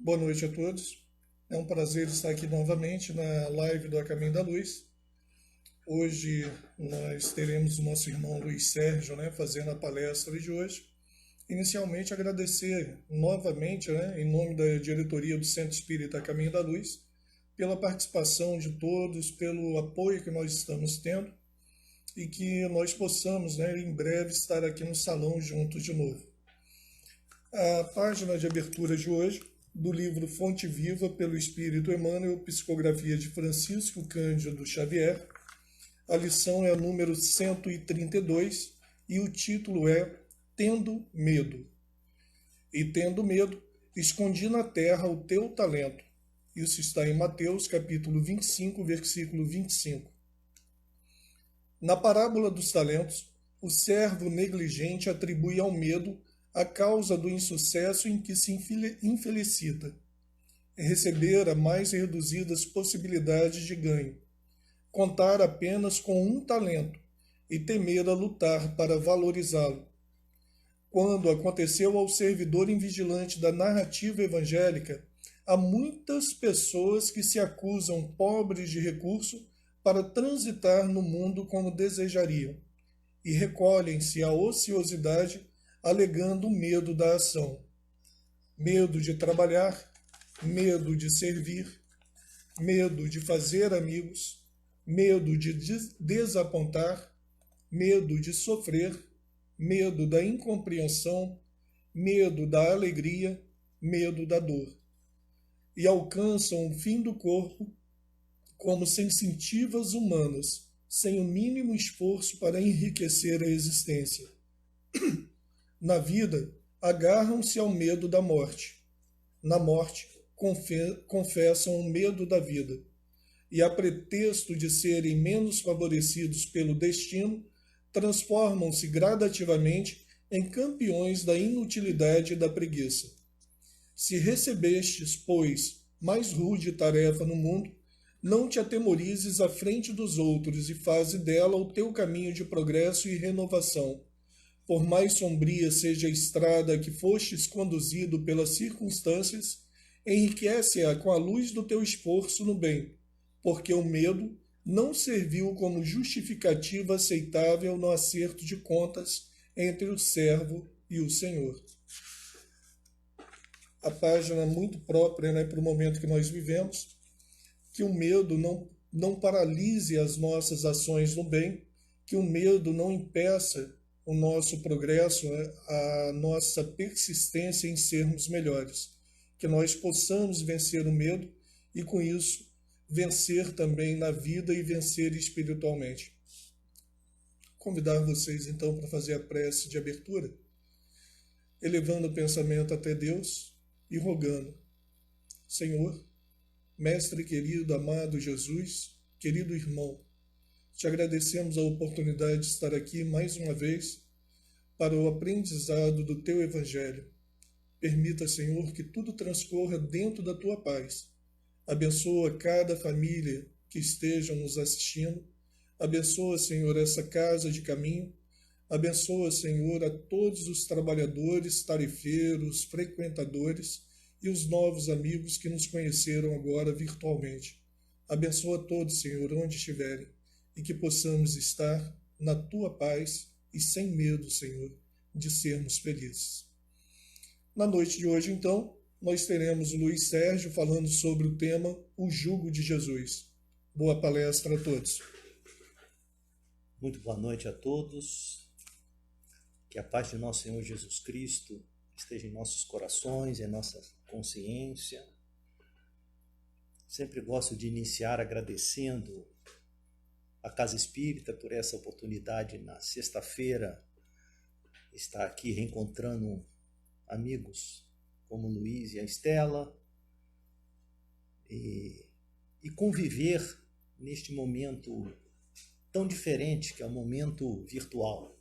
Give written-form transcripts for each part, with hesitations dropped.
Boa noite a todos. É um prazer estar aqui novamente na live do A Caminho da Luz. Hoje nós teremos o nosso irmão Luiz Sérgio, fazendo a palestra de hoje. Inicialmente agradecer novamente, em nome da diretoria do Centro Espírita A Caminho da Luz, pela participação de todos, pelo apoio que nós estamos tendo e que nós possamos, em breve, estar aqui no salão juntos de novo. A página de abertura de hoje, do livro Fonte Viva, pelo Espírito Emmanuel, psicografia de Francisco Cândido Xavier. A lição é a número 132 e o título é Tendo Medo. E tendo medo, escondi na terra o teu talento. Isso está em Mateus, capítulo 25, versículo 25. Na parábola dos talentos, o servo negligente atribui ao medo a causa do insucesso em que se infelicita, receber a mais reduzidas possibilidades de ganho, contar apenas com um talento e temer a lutar para valorizá-lo. Quando aconteceu ao servidor invigilante da narrativa evangélica, há muitas pessoas que se acusam pobres de recurso para transitar no mundo como desejariam, e recolhem-se à ociosidade alegando medo da ação. Medo de trabalhar, medo de servir, medo de fazer amigos, medo de desapontar, medo de sofrer, medo da incompreensão, medo da alegria, medo da dor. E alcançam o fim do corpo como sensitivas humanas, sem o mínimo esforço para enriquecer a existência. Na vida, agarram-se ao medo da morte. Na morte, confessam o medo da vida. E, a pretexto de serem menos favorecidos pelo destino, transformam-se gradativamente em campeões da inutilidade e da preguiça. Se recebestes, pois, mais rude tarefa no mundo, não te atemorizes à frente dos outros e faze dela o teu caminho de progresso e renovação. Por mais sombria seja a estrada a que fostes conduzido pelas circunstâncias, enriquece-a com a luz do teu esforço no bem, porque o medo não serviu como justificativa aceitável no acerto de contas entre o servo e o Senhor. A página muito própria, para o momento que nós vivemos, que o medo não paralise as nossas ações no bem, que o medo não impeça o nosso progresso, a nossa persistência em sermos melhores. Que nós possamos vencer o medo e, com isso, vencer também na vida e vencer espiritualmente. Convidar vocês, então, para fazer a prece de abertura, elevando o pensamento até Deus e rogando: Senhor, Mestre querido, amado Jesus, querido irmão, te agradecemos a oportunidade de estar aqui mais uma vez para o aprendizado do teu Evangelho. Permita, Senhor, que tudo transcorra dentro da tua paz. Abençoa cada família que esteja nos assistindo. Abençoa, Senhor, essa casa de caminho. Abençoa, Senhor, a todos os trabalhadores, tarefeiros, frequentadores e os novos amigos que nos conheceram agora virtualmente. Abençoa todos, Senhor, onde estiverem, e que possamos estar na tua paz e sem medo, Senhor, de sermos felizes. Na noite de hoje, então, nós teremos o Luiz Sérgio falando sobre o tema O Jugo de Jesus. Boa palestra a todos. Muito boa noite a todos. Que a paz de nosso Senhor Jesus Cristo esteja em nossos corações, em nossa consciência. Sempre gosto de iniciar agradecendo a Casa Espírita por essa oportunidade na sexta-feira estar aqui reencontrando amigos como o Luiz e a Estela e conviver neste momento tão diferente que é o momento virtual.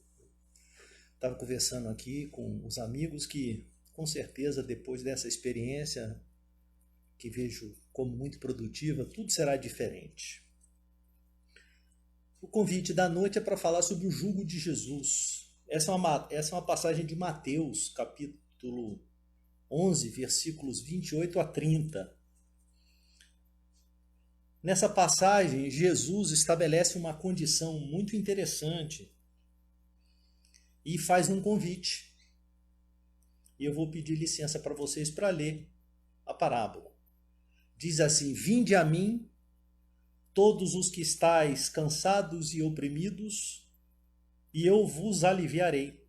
Estava conversando aqui com os amigos que, com certeza, depois dessa experiência, que vejo como muito produtiva, tudo será diferente. O convite da noite é para falar sobre o jugo de Jesus. Essa é uma passagem de Mateus, capítulo 11, versículos 28 a 30. Nessa passagem, Jesus estabelece uma condição muito interessante e faz um convite. E eu vou pedir licença para vocês para ler a parábola. Diz assim: vinde a mim, todos os que estáis cansados e oprimidos, e eu vos aliviarei.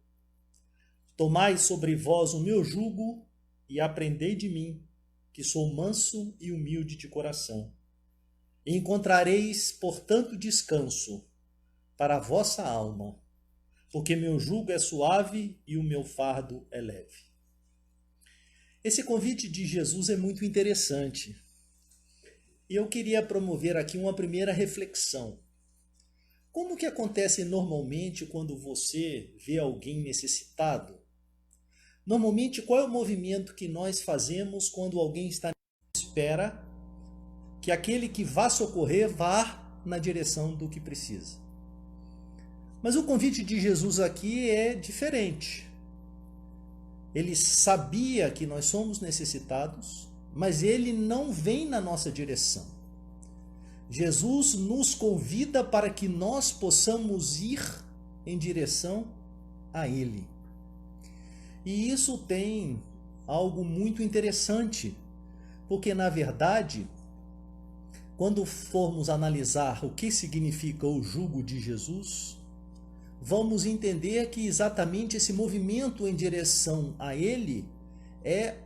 Tomai sobre vós o meu jugo e aprendei de mim, que sou manso e humilde de coração. E encontrareis, portanto, descanso para a vossa alma, porque meu jugo é suave e o meu fardo é leve. Esse convite de Jesus é muito interessante. E eu queria promover aqui uma primeira reflexão. Como que acontece normalmente quando você vê alguém necessitado? Normalmente, qual é o movimento que nós fazemos quando alguém está à espera que aquele que vá socorrer vá na direção do que precisa? Mas o convite de Jesus aqui é diferente. Ele sabia que nós somos necessitados, mas ele não vem na nossa direção. Jesus nos convida para que nós possamos ir em direção a ele. E isso tem algo muito interessante, porque na verdade, quando formos analisar o que significa o jugo de Jesus, vamos entender que exatamente esse movimento em direção a ele é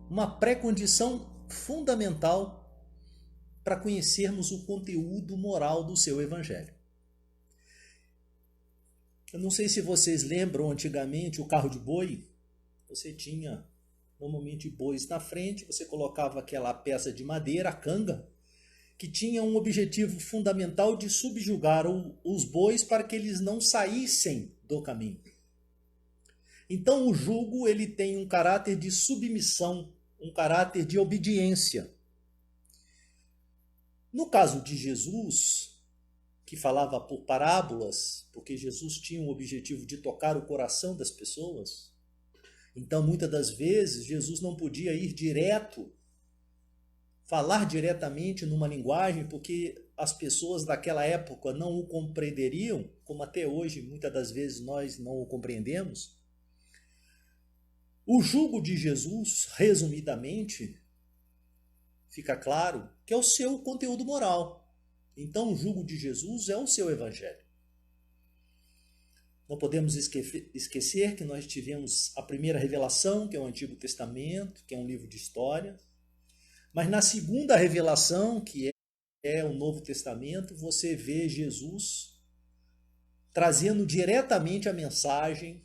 uma pré-condição fundamental para conhecermos o conteúdo moral do seu evangelho. Eu não sei se vocês lembram, antigamente o carro de boi, você tinha normalmente bois na frente, você colocava aquela peça de madeira, a canga, que tinha um objetivo fundamental de subjugar os bois para que eles não saíssem do caminho. Então o jugo ele tem um caráter de submissão, um caráter de obediência. No caso de Jesus, que falava por parábolas, porque Jesus tinha o objetivo de tocar o coração das pessoas, então muitas das vezes Jesus não podia ir direto, falar diretamente numa linguagem, porque as pessoas daquela época não o compreenderiam, como até hoje muitas das vezes nós não o compreendemos. O jugo de Jesus, resumidamente, fica claro que é o seu conteúdo moral. Então o jugo de Jesus é o seu evangelho. Não podemos esquecer que nós tivemos a primeira revelação, que é o Antigo Testamento, que é um livro de história. Mas na segunda revelação, que é o Novo Testamento, você vê Jesus trazendo diretamente a mensagem,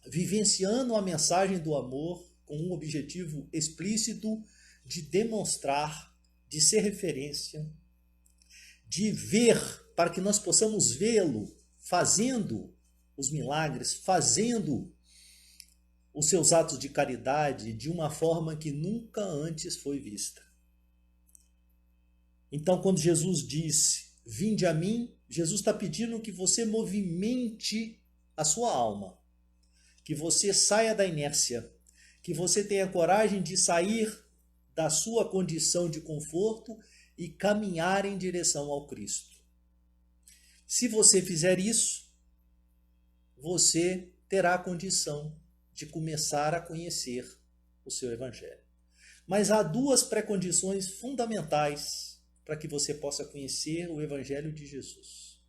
vivenciando a mensagem do amor com um objetivo explícito de demonstrar, de ser referência, de ver, para que nós possamos vê-lo fazendo os milagres, fazendo os seus atos de caridade de uma forma que nunca antes foi vista. Então, quando Jesus diz, vinde a mim, Jesus está pedindo que você movimente a sua alma, que você saia da inércia, que você tenha coragem de sair da sua condição de conforto e caminhar em direção ao Cristo. Se você fizer isso, você terá a condição de começar a conhecer o seu evangelho. Mas há duas pré-condições fundamentais para que você possa conhecer o evangelho de Jesus.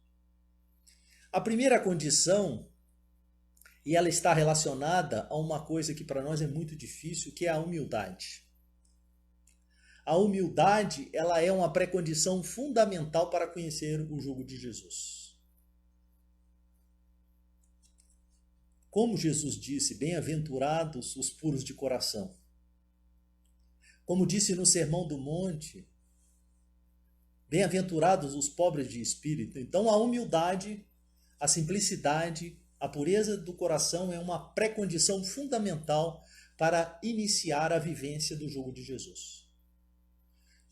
A primeira condição, e ela está relacionada a uma coisa que para nós é muito difícil, que é a humildade. A humildade, ela é uma pré-condição fundamental para conhecer o jugo de Jesus. Como Jesus disse, bem-aventurados os puros de coração. Como disse no Sermão do Monte, bem-aventurados os pobres de espírito. Então a humildade, a simplicidade, a pureza do coração é uma pré-condição fundamental para iniciar a vivência do jugo de Jesus.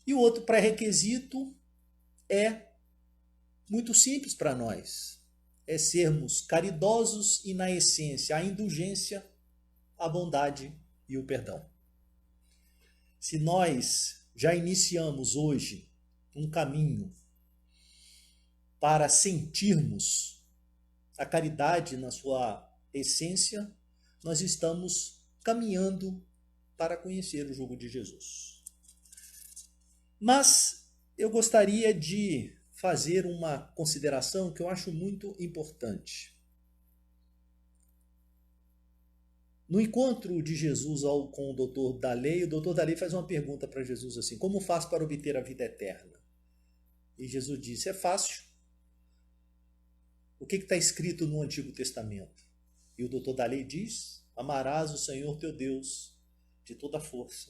E o outro pré-requisito é muito simples para nós. É sermos caridosos e, na essência, a indulgência, a bondade e o perdão. Se nós já iniciamos hoje um caminho para sentirmos a caridade na sua essência, nós estamos caminhando para conhecer o jugo de Jesus. Mas eu gostaria de fazer uma consideração que eu acho muito importante. No encontro de Jesus com o doutor Daley, o doutor Daley faz uma pergunta para Jesus assim: como faço para obter a vida eterna? E Jesus disse: é fácil. O que está escrito no Antigo Testamento? E o doutor Daley diz: amarás o Senhor teu Deus de toda a força,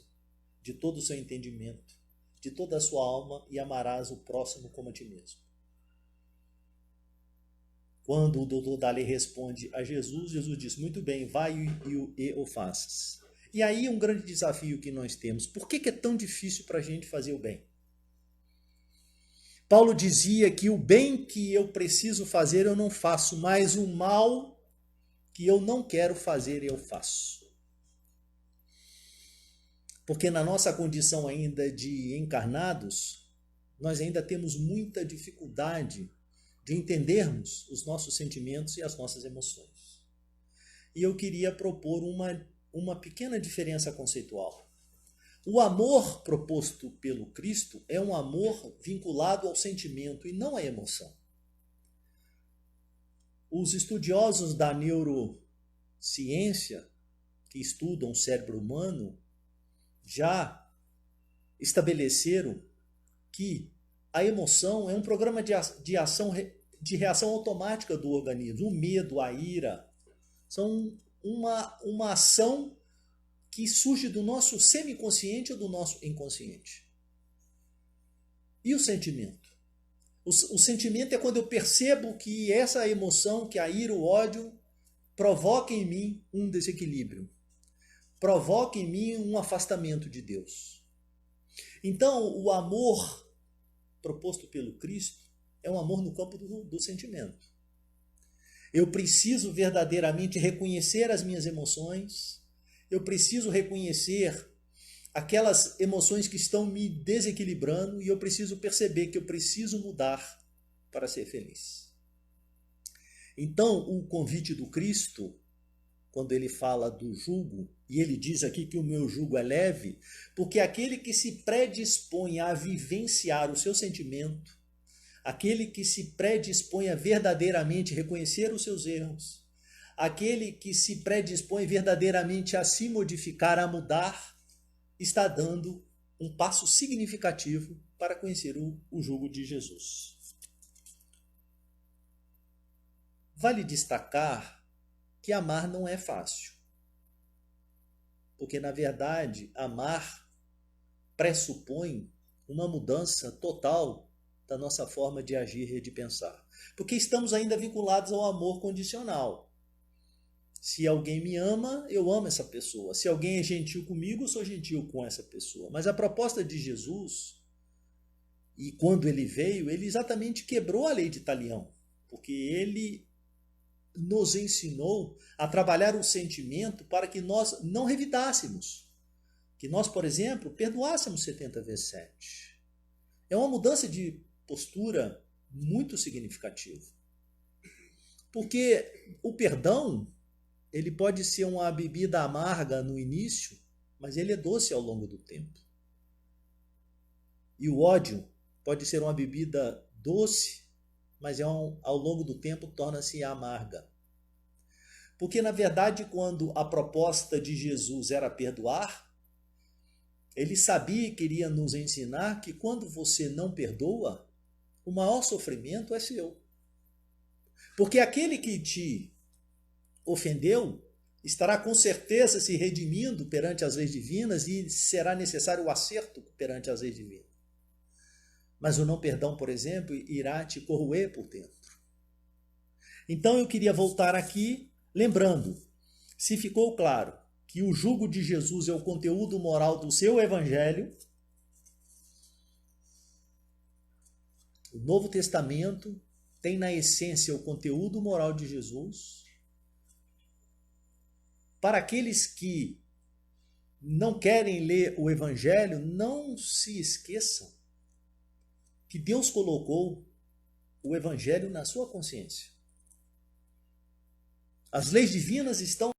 de todo o seu entendimento, de toda a sua alma, e amarás o próximo como a ti mesmo. Quando o doutor Daley responde a Jesus, Jesus diz: muito bem, vai e o faças. E aí um grande desafio que nós temos: por que é tão difícil para a gente fazer o bem? Paulo dizia que o bem que eu preciso fazer eu não faço, mas o mal que eu não quero fazer eu faço. Porque na nossa condição ainda de encarnados, nós ainda temos muita dificuldade de entendermos os nossos sentimentos e as nossas emoções. E eu queria propor uma pequena diferença conceitual. O amor proposto pelo Cristo é um amor vinculado ao sentimento e não à emoção. Os estudiosos da neurociência, que estudam o cérebro humano, já estabeleceram que a emoção é um programa de reação automática do organismo. O medo, a ira, são uma ação que surge do nosso semiconsciente ou do nosso inconsciente. E o sentimento? O sentimento é quando eu percebo que essa emoção, que a ira, o ódio, provoca em mim um desequilíbrio, provoca em mim um afastamento de Deus. Então, o amor proposto pelo Cristo é um amor no campo do sentimento. Eu preciso verdadeiramente reconhecer as minhas emoções. Eu preciso reconhecer aquelas emoções que estão me desequilibrando e eu preciso perceber que eu preciso mudar para ser feliz. Então, o convite do Cristo, quando ele fala do jugo, e ele diz aqui que o meu jugo é leve, porque aquele que se predispõe a vivenciar o seu sentimento, aquele que se predispõe a verdadeiramente reconhecer os seus erros, aquele que se predispõe verdadeiramente a se modificar, a mudar, está dando um passo significativo para conhecer o jugo de Jesus. Vale destacar que amar não é fácil. Porque, na verdade, amar pressupõe uma mudança total da nossa forma de agir e de pensar. Porque estamos ainda vinculados ao amor condicional. Se alguém me ama, eu amo essa pessoa. Se alguém é gentil comigo, eu sou gentil com essa pessoa. Mas a proposta de Jesus, e quando ele veio, ele exatamente quebrou a lei de Talião. Porque ele nos ensinou a trabalhar o sentimento para que nós não revidássemos. Que nós, por exemplo, perdoássemos 70 vezes 7. É uma mudança de postura muito significativa. Porque o perdão, ele pode ser uma bebida amarga no início, mas ele é doce ao longo do tempo. E o ódio pode ser uma bebida doce, mas ao longo do tempo torna-se amarga. Porque, na verdade, quando a proposta de Jesus era perdoar, ele sabia e queria nos ensinar que quando você não perdoa, o maior sofrimento é seu. Porque aquele que te ofendeu estará com certeza se redimindo perante as leis divinas e será necessário o acerto perante as leis divinas. Mas o não perdão, por exemplo, irá te corroer por dentro. Então eu queria voltar aqui lembrando, se ficou claro que o jugo de Jesus é o conteúdo moral do seu evangelho, o Novo Testamento tem na essência o conteúdo moral de Jesus. Para aqueles que não querem ler o Evangelho, não se esqueçam que Deus colocou o Evangelho na sua consciência. As leis divinas estão.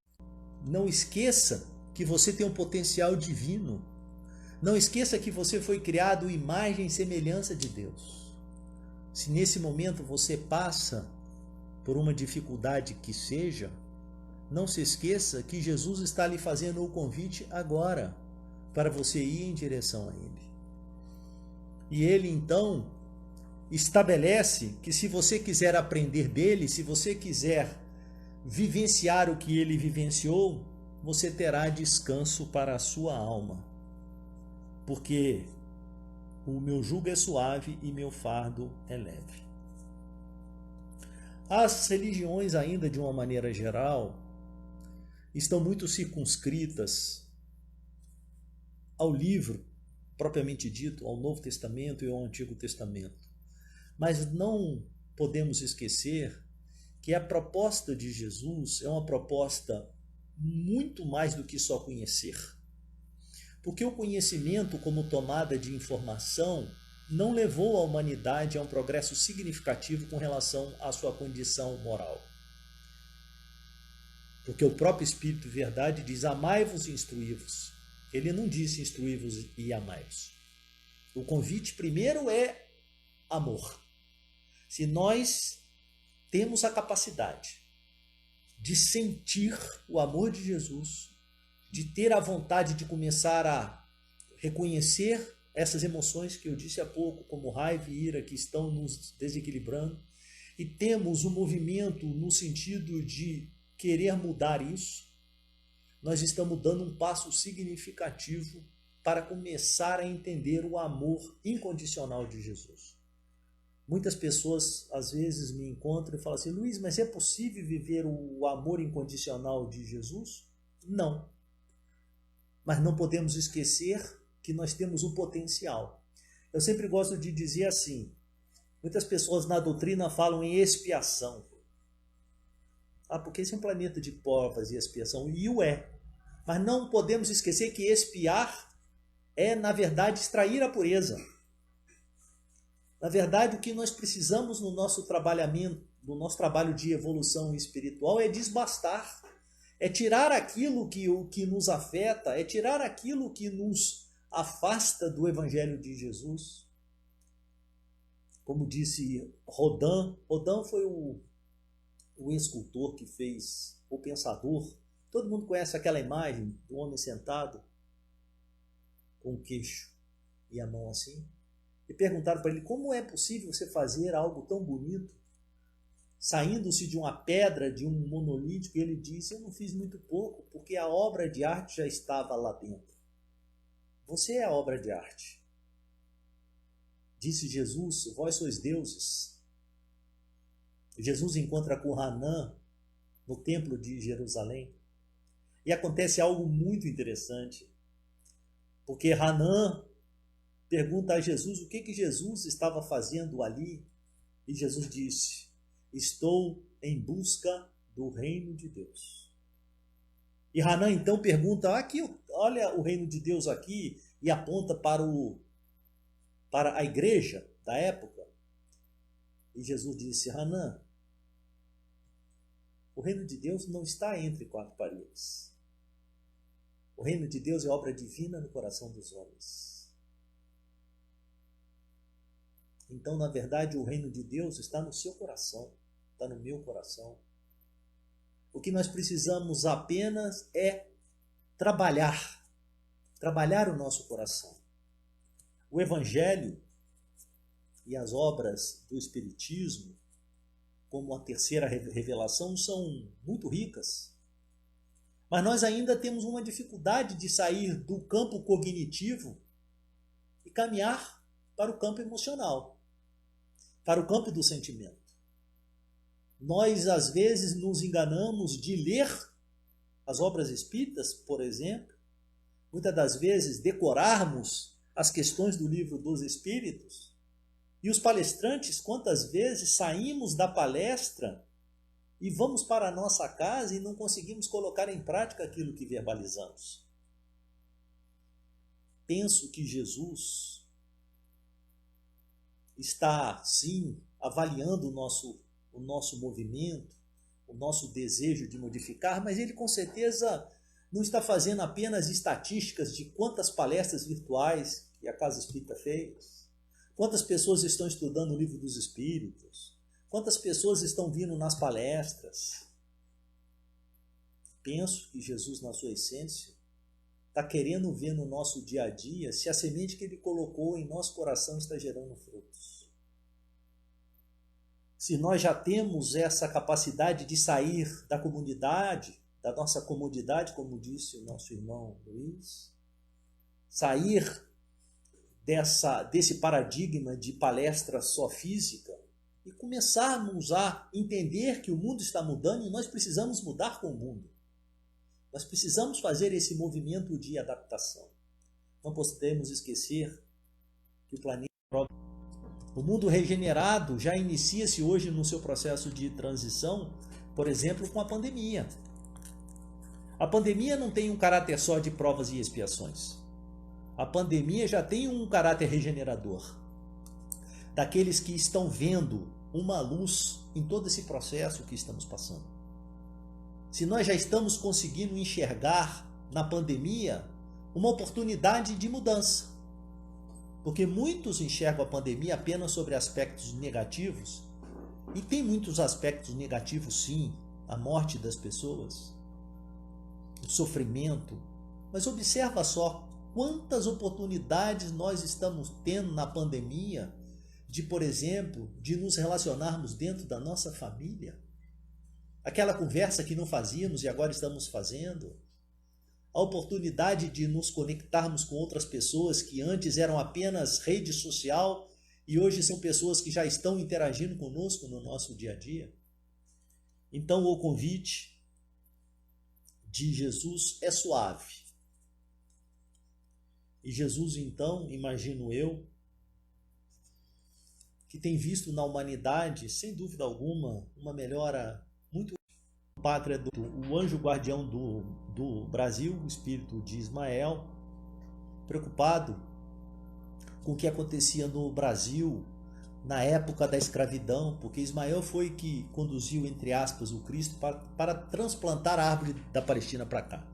Não esqueça que você tem um potencial divino. Não esqueça que você foi criado imagem e semelhança de Deus. Se nesse momento você passa por uma dificuldade que seja, não se esqueça que Jesus está lhe fazendo o convite agora para você ir em direção a Ele. E Ele então estabelece que se você quiser aprender dele, se você quiser vivenciar o que Ele vivenciou, você terá descanso para a sua alma. Porque o meu jugo é suave e meu fardo é leve. As religiões, ainda de uma maneira geral, estão muito circunscritas ao livro propriamente dito, ao Novo Testamento e ao Antigo Testamento. Mas não podemos esquecer que a proposta de Jesus é uma proposta muito mais do que só conhecer. Porque o conhecimento como tomada de informação não levou a humanidade a um progresso significativo com relação à sua condição moral. Porque o próprio Espírito de Verdade diz: amai-vos e instruí-vos. Ele não disse instruí-vos e amai-vos. O convite primeiro é amor. Se nós temos a capacidade de sentir o amor de Jesus, de ter a vontade de começar a reconhecer essas emoções que eu disse há pouco, como raiva e ira, que estão nos desequilibrando, e temos um movimento no sentido de querer mudar isso, nós estamos dando um passo significativo para começar a entender o amor incondicional de Jesus. Muitas pessoas às vezes me encontram e falam assim: Luiz, mas é possível viver o amor incondicional de Jesus? Não. Mas não podemos esquecer que nós temos um potencial. Eu sempre gosto de dizer assim, muitas pessoas na doutrina falam em expiação. Porque esse é um planeta de provas e expiação, e o é. Mas não podemos esquecer que expiar é, na verdade, extrair a pureza. Na verdade, o que nós precisamos no nosso trabalho de evolução espiritual é desbastar. É tirar aquilo que nos afeta, é tirar aquilo que nos afasta do Evangelho de Jesus. Como disse Rodin foi o escultor que fez o Pensador. Todo mundo conhece aquela imagem do homem sentado com o queixo e a mão assim. E perguntaram para ele: como é possível você fazer algo tão bonito saindo-se de uma pedra, de um monolítico? E ele disse: eu não fiz muito pouco, porque a obra de arte já estava lá dentro. Você é a obra de arte. Disse Jesus: vós sois deuses. Jesus encontra com Hanã no templo de Jerusalém. E acontece algo muito interessante, porque Hanã pergunta a Jesus o que Jesus estava fazendo ali, e Jesus disse: estou em busca do reino de Deus. E Hanã então pergunta: aqui, olha o reino de Deus aqui, e aponta para a igreja da época. E Jesus disse: Hanã, o reino de Deus não está entre quatro paredes. O reino de Deus é obra divina no coração dos homens. Então, na verdade, o reino de Deus está no seu coração, está no meu coração. O que nós precisamos apenas é trabalhar o nosso coração. O Evangelho e as obras do Espiritismo, como a terceira revelação, são muito ricas. Mas nós ainda temos uma dificuldade de sair do campo cognitivo e caminhar para o campo emocional, para o campo do sentimento. Nós, às vezes, nos enganamos de ler as obras espíritas, por exemplo, muitas das vezes decorarmos as questões do livro dos Espíritos, e os palestrantes, quantas vezes saímos da palestra e vamos para a nossa casa e não conseguimos colocar em prática aquilo que verbalizamos. penso que Jesus está, sim, avaliando o nosso movimento, o nosso desejo de modificar, mas ele com certeza não está fazendo apenas estatísticas de quantas palestras virtuais que a Casa Espírita fez, quantas pessoas estão estudando o Livro dos Espíritos, quantas pessoas estão vindo nas palestras. Penso que Jesus, na sua essência, está querendo ver no nosso dia a dia se a semente que ele colocou em nosso coração está gerando frutos. Se nós já temos essa capacidade de sair da comunidade, da nossa comodidade, como disse o nosso irmão Luiz, sair desse paradigma de palestra só física e começarmos a entender que o mundo está mudando e nós precisamos mudar com o mundo. Nós precisamos fazer esse movimento de adaptação. Não podemos esquecer que o mundo regenerado já inicia-se hoje no seu processo de transição, por exemplo, com a pandemia. A pandemia não tem um caráter só de provas e expiações. A pandemia já tem um caráter regenerador. Daqueles que estão vendo uma luz em todo esse processo que estamos passando. Se nós já estamos conseguindo enxergar na pandemia uma oportunidade de mudança. Porque muitos enxergam a pandemia apenas sobre aspectos negativos, e tem muitos aspectos negativos sim, a morte das pessoas, o sofrimento, mas observa só quantas oportunidades nós estamos tendo na pandemia de, por exemplo, de nos relacionarmos dentro da nossa família. Aquela conversa que não fazíamos e agora estamos fazendo. A oportunidade de nos conectarmos com outras pessoas que antes eram apenas rede social e hoje são pessoas que já estão interagindo conosco no nosso dia a dia. Então o convite de Jesus é suave. E Jesus, então, imagino eu, que tem visto na humanidade, sem dúvida alguma, uma melhora muito pátria o anjo guardião do Brasil, o espírito de Ismael, preocupado com o que acontecia no Brasil na época da escravidão, porque Ismael foi que conduziu, entre aspas, o Cristo para transplantar a árvore da Palestina para cá.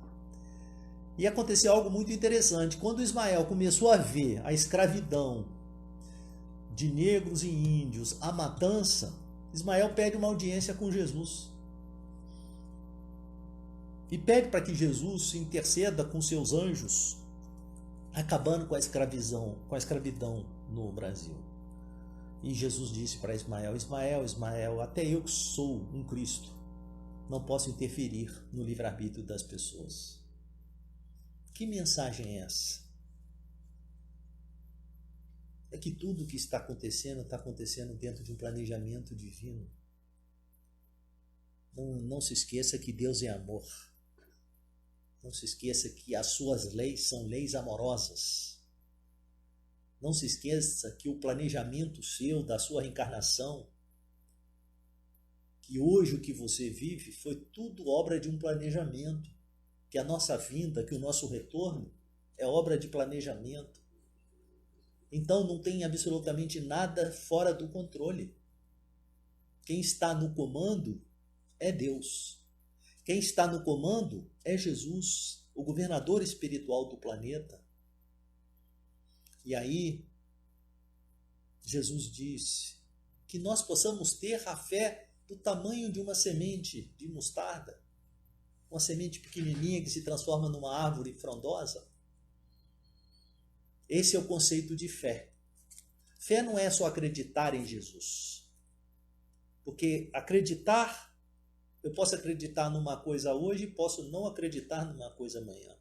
E aconteceu algo muito interessante. Quando Ismael começou a ver a escravidão de negros e índios, a matança, Ismael pede uma audiência com Jesus. E pede para que Jesus interceda com seus anjos, acabando com a escravidão no Brasil. E Jesus disse para Ismael: Ismael, até eu que sou um Cristo, não posso interferir no livre-arbítrio das pessoas. Que mensagem é essa? É que tudo o que está acontecendo dentro de um planejamento divino. Não se esqueça que Deus é amor. Não se esqueça que as suas leis são leis amorosas. Não se esqueça que o planejamento seu, da sua reencarnação, que hoje o que você vive foi tudo obra de um planejamento. Que a nossa vinda, que o nosso retorno é obra de planejamento. Então não tem absolutamente nada fora do controle. Quem está no comando é Deus. Quem está no comando é Jesus, o governador espiritual do planeta. E aí, Jesus disse que nós possamos ter a fé do tamanho de uma semente de mostarda, uma semente pequenininha que se transforma numa árvore frondosa. Esse é o conceito de fé. Fé não é só acreditar em Jesus. Porque eu posso acreditar numa coisa hoje e posso não acreditar numa coisa amanhã.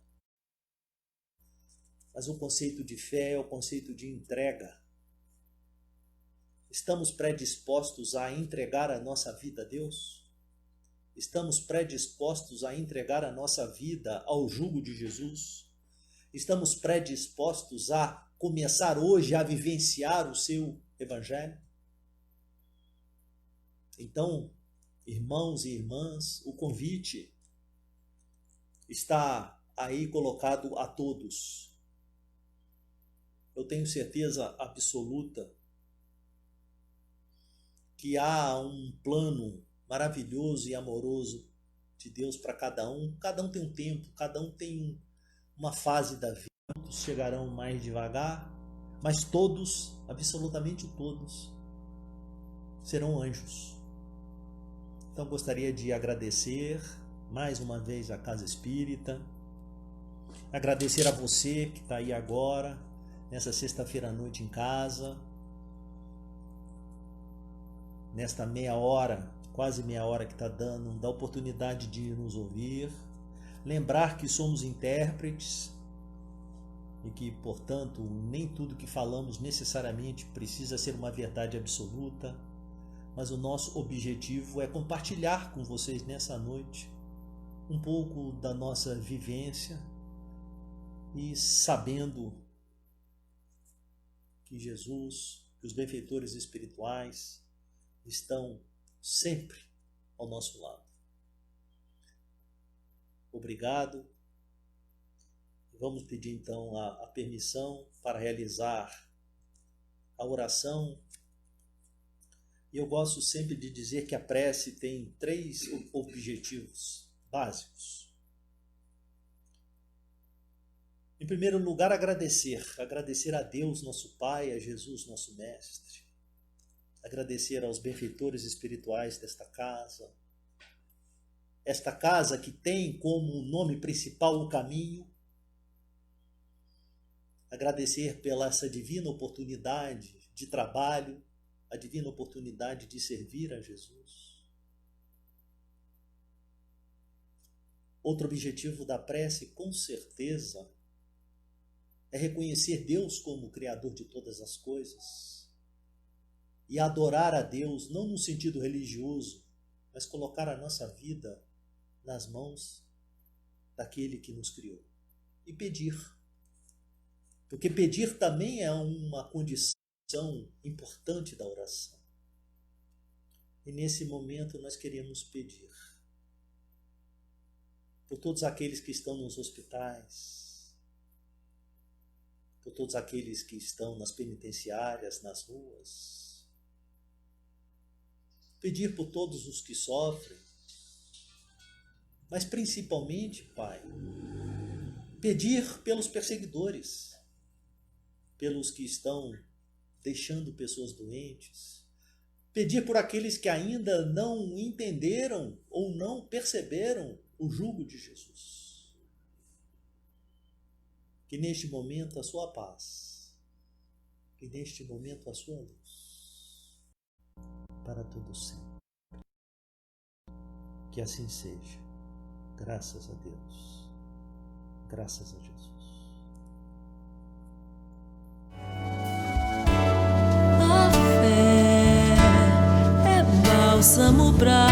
Mas o conceito de fé é o conceito de entrega. Estamos predispostos a entregar a nossa vida a Deus? Estamos predispostos a entregar a nossa vida ao jugo de Jesus? Estamos predispostos a começar hoje a vivenciar o seu Evangelho? Então, irmãos e irmãs, o convite está aí colocado a todos. eu tenho certeza absoluta que há um plano maravilhoso e amoroso de Deus para cada um. Cada um tem um tempo, cada um tem uma fase da vida. Muitos chegarão mais devagar, mas todos, absolutamente todos, serão anjos. Então gostaria de agradecer mais uma vez a Casa Espírita, agradecer a você que está aí agora, nessa sexta-feira à noite em casa, nesta meia hora, quase meia hora que está dando, da oportunidade de nos ouvir. Lembrar que somos intérpretes e que, portanto, nem tudo que falamos necessariamente precisa ser uma verdade absoluta, mas o nosso objetivo é compartilhar com vocês nessa noite um pouco da nossa vivência e sabendo que Jesus, que os benfeitores espirituais estão sempre ao nosso lado. Obrigado. Vamos pedir então a permissão para realizar a oração. E eu gosto sempre de dizer que a prece tem 3 objetivos básicos. Em primeiro lugar, agradecer a Deus, nosso Pai, a Jesus, nosso Mestre. Agradecer aos benfeitores espirituais desta casa. Esta casa que tem como nome principal o caminho. Agradecer pela essa divina oportunidade de trabalho, a divina oportunidade de servir a Jesus. Outro objetivo da prece, com certeza, é reconhecer Deus como o Criador de todas as coisas e adorar a Deus, não no sentido religioso, mas colocar a nossa vida nas mãos daquele que nos criou. E pedir. Porque pedir também é uma condição importante da oração. E nesse momento nós queremos pedir por todos aqueles que estão nos hospitais, por todos aqueles que estão nas penitenciárias, nas ruas. Pedir por todos os que sofrem, mas principalmente, Pai, pedir pelos perseguidores, pelos que estão deixando pessoas doentes, pedir por aqueles que ainda não entenderam ou não perceberam o jugo de Jesus. Que neste momento a sua paz, que neste momento a sua luz, para todo sempre. Que assim seja. Graças a Deus. Graças a Jesus. A fé é bálsamo pra